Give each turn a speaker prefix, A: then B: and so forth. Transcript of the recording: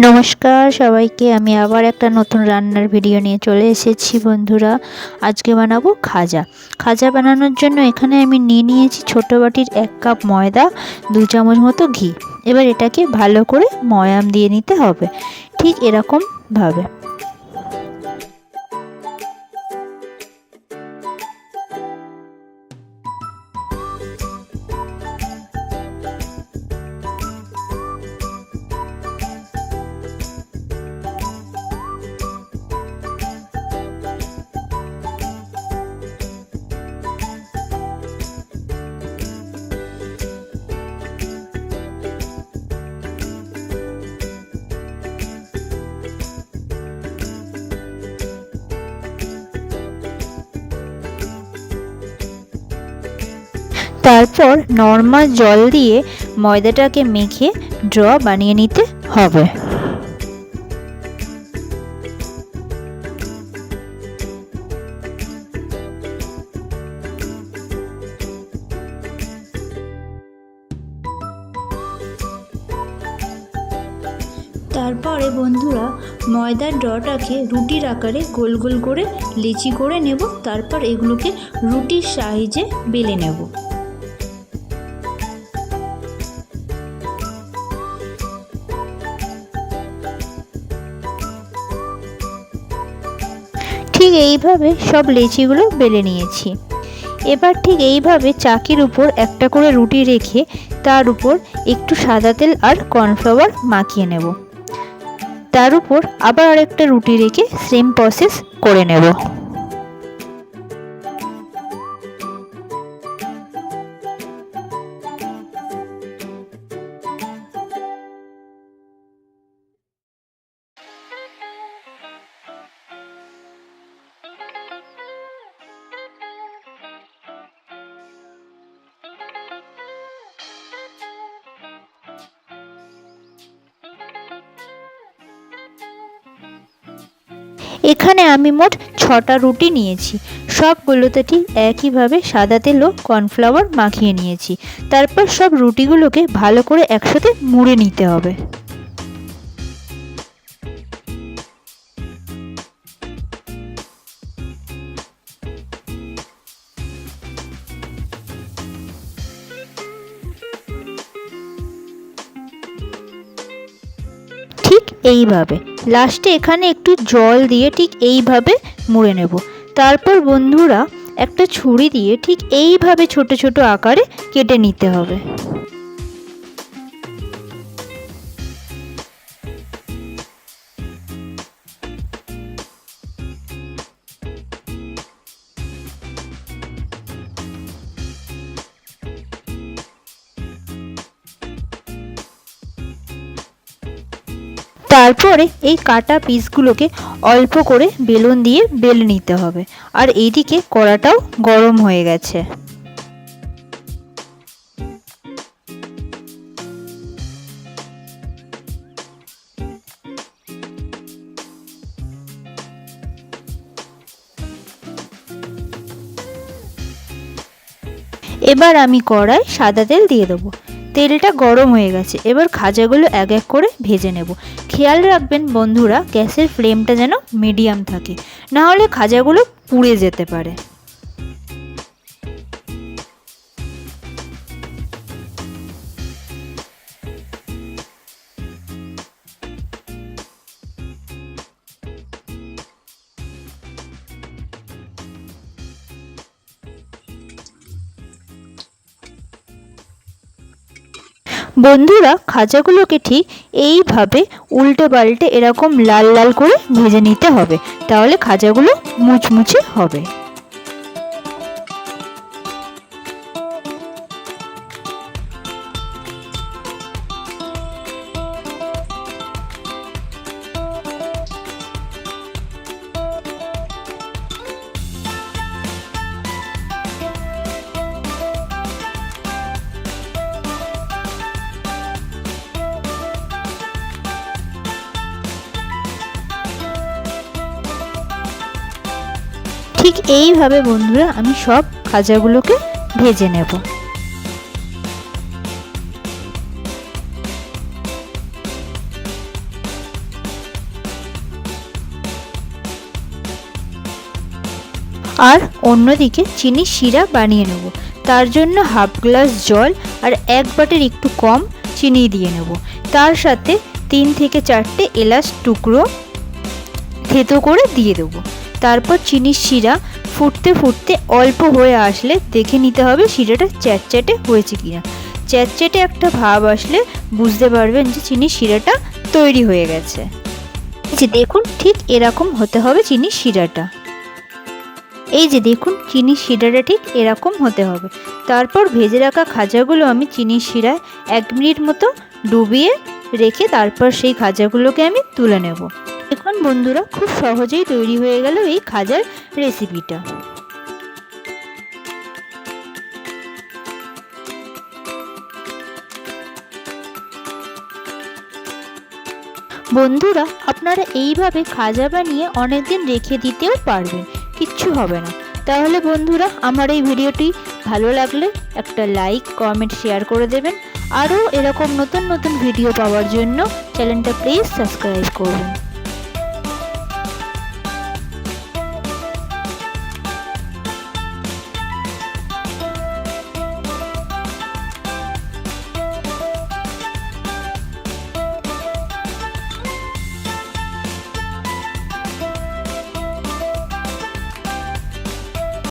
A: নমস্কার সবাইকে, আমি আবার একটা নতুন রান্নার ভিডিও নিয়ে চলে এসেছি বন্ধুরা। আজকে বানাবো খাজা। খাজা বানানোর জন্য এখানে আমি নিয়েছি ছোটো বাটির 1 কাপ ময়দা, 2 চামচ মতো ঘি। এবার এটাকে ভালো করে ময়াম দিয়ে নিতে হবে, ঠিক এরকমভাবে। তারপর নর্মাল জল দিয়ে ময়দাটাকে মেখে ড্র বানিয়ে নিতে হবে। তারপরে বন্ধুরা ময়দার ডটাকে রুটির আকারে গোল গোল করে লেচি করে নেব। তারপর এগুলোকে রুটির সাইজে বেলে নেব। ঠিক এইভাবে সব লেচিগুলো বেলে নিয়েছি। এবার ঠিক এইভাবে চাকির উপর একটা করে রুটি রেখে তার উপর একটু সাদা তেল আর কর্নফ্লাওয়ার মাখিয়ে নেব। তার উপর আবার আরেকটা রুটি রেখে সেম প্রসেস করে নেব। এখানে আমি মোট 6টা রুটি নিয়েছি। সবগুলোতে ঠিক একইভাবে সাদা তেল ও কর্নফ্লাওয়ার মাখিয়ে নিয়েছি। তারপর সব রুটিগুলোকে ভালো করে একসাথে মুড়ে নিতে হবে। ঠিক এইভাবে লাস্টে এখানে একটু জল দিয়ে ঠিক এইভাবে মুড়ে নেব। তারপর বন্ধুরা একটা ছুরি দিয়ে ঠিক এইভাবে ছোট ছোট আকারে কেটে নিতে হবে। তারপরে এই কাটা পিসগুলোকে অল্প করে বেলুন দিয়ে বেলে নিতে হবে। আর এইদিকে কড়াটাও গরম হয়ে গেছে। এবার আমি কড়ায় সাদা তেল দিয়ে দেবো। তেলটা গরম হয়ে গেছে। এবার খাজাগুলো এক এক করে ভেজে নেব। খেয়াল রাখবেন বন্ধুরা, গ্যাসের ফ্লেমটা যেন মিডিয়াম থাকে, না হলে খাজাগুলো পুড়ে যেতে পারে। বন্ধুরা খাজাগুলোকে ঠিক এইভাবে উল্টে পাল্টে এরকম লাল লাল করে ভেজে নিতে হবে, তাহলে খাজাগুলো মুচমুচে হবে। ঠিক এইভাবে বন্ধুরা আমি সব খাজাগুলোকে ভেজে নেব। আর অন্যদিকে চিনির শিরা বানিয়ে নেব। তার জন্য হাফ গ্লাস জল আর 1 বাটির একটু কম চিনি দিয়ে নেব। তার সাথে 3 থেকে 4টে এলাচ টুকরো থেতো করে দিয়ে দেবো। তারপর চিনির শিরা ফুটতে ফুটতে অল্প হয়ে আসলে দেখে নিতে হবে শিরাটা চ্যাটচ্যাটে হয়েছে কিনা। চ্যাটচ্যাটে একটা ভাব আসলে বুঝতে পারবেন যে চিনির শিরাটা তৈরি হয়ে গেছে। এই যে দেখুন, ঠিক এরকম হতে হবে চিনির শিরাটা। এই যে দেখুন, চিনির শিরাটা ঠিক এরকম হতে হবে। তারপর ভেজে রাখা খাজাগুলো আমি চিনির শিরায় 1 মিনিট মতো ডুবিয়ে রেখে তারপর সেই খাজাগুলোকে আমি তুলে নেব। এখন বন্ধুরা, খুব সহজেই তৈরি হয়ে গেল এই খাজার রেসিপিটা। বন্ধুরা, আপনারা এইভাবে খাজা বানিয়ে অনেক দিন রেখে দিতেও পারবেন, কিচ্ছু হবে না। তাহলে বন্ধুরা, আমার এই ভিডিওটি ভালো লাগলে একটা লাইক, কমেন্ট, শেয়ার করে দেবেন। আরও এরকম নতুন নতুন ভিডিও পাওয়ার জন্য চ্যানেলটা প্লিজ সাবস্ক্রাইব করবেন।